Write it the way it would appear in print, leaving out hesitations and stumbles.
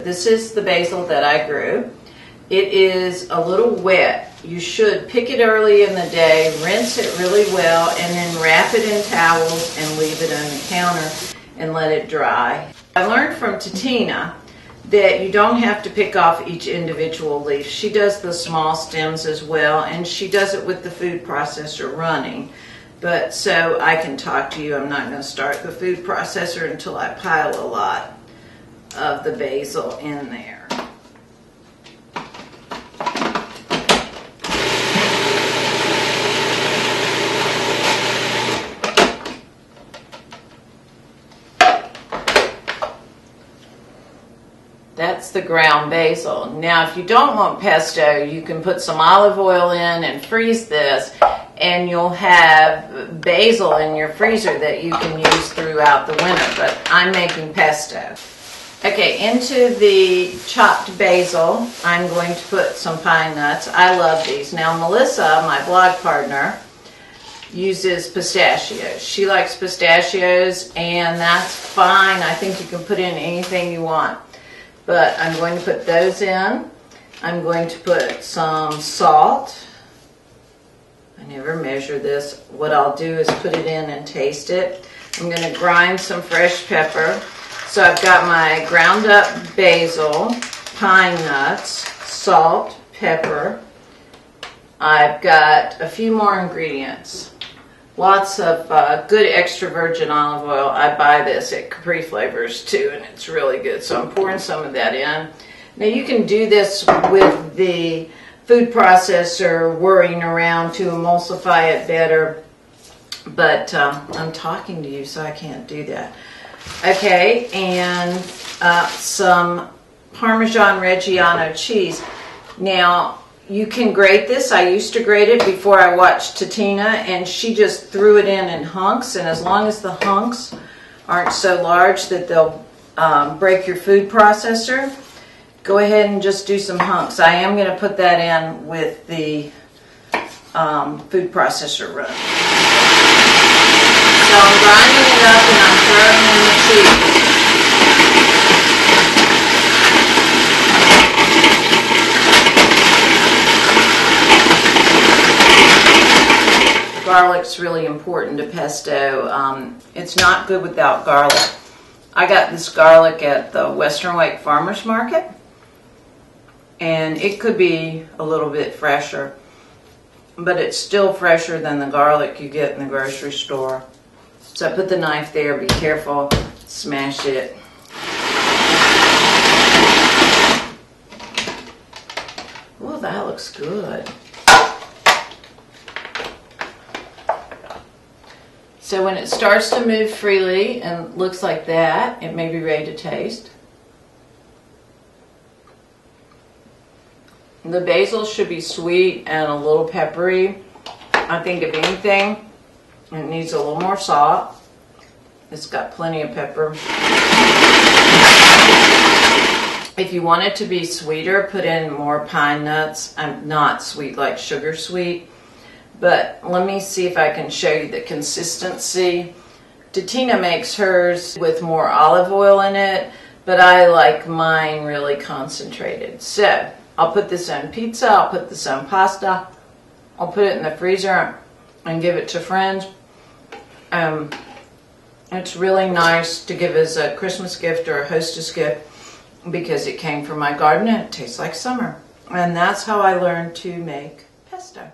This is the basil that I grew. It is a little wet. You should pick it early in the day, rinse it really well, and then wrap it in towels and leave it on the counter and let it dry. I learned from Titina that you don't have to pick off each individual leaf. She does the small stems as well, and she does it with the food processor running. But so I can talk to you, I'm not going to start the food processor until I pile a lot of the basil in there. That's the ground basil. Now if you don't want pesto, you can put some olive oil in and freeze this, and you'll have basil in your freezer that you can use throughout the winter, but I'm making pesto. Okay, into the chopped basil, I'm going to put some pine nuts. I love these. Now Melissa, my blog partner, uses pistachios. She likes pistachios, and that's fine. I think you can put in anything you want. But I'm going to put those in. I'm going to put some salt. I never measure this. What I'll do is put it in and taste it. I'm going to grind some fresh pepper. So I've got my ground up basil, pine nuts, salt, pepper. I've got a few more ingredients. Lots of good extra virgin olive oil. I buy this at Capri Flavors too, and it's really good. So I'm pouring some of that in. Now you can do this with the food processor, worrying around to emulsify it better, but I'm talking to you, so I can't do that. Okay, and some Parmesan Reggiano cheese. Now, you can grate this. I used to grate it before I watched Titina, and she just threw it in hunks, and as long as the hunks aren't so large that they'll break your food processor, go ahead and just do some hunks. I am going to put that in with the food processor run. So I'm grinding it up and I'm throwing in the cheese. Garlic's really important to pesto. It's not good without garlic. I got this garlic at the Western Wake Farmers Market, and it could be a little bit fresher, but it's still fresher than the garlic you get in the grocery store. So I put the knife there, be careful, smash it. Oh, that looks good. So when it starts to move freely and looks like that, it may be ready to taste. The basil should be sweet and a little peppery. I think if anything, it needs a little more salt. It's got plenty of pepper. If you want it to be sweeter, put in more pine nuts. I'm not sweet like sugar sweet. But let me see if I can show you the consistency. Titina makes hers with more olive oil in it, but I like mine really concentrated. So I'll put this on pizza, I'll put this on pasta, I'll put it in the freezer and give it to friends. It's really nice to give as a Christmas gift or a hostess gift because it came from my garden and it tastes like summer. And that's how I learned to make pesto.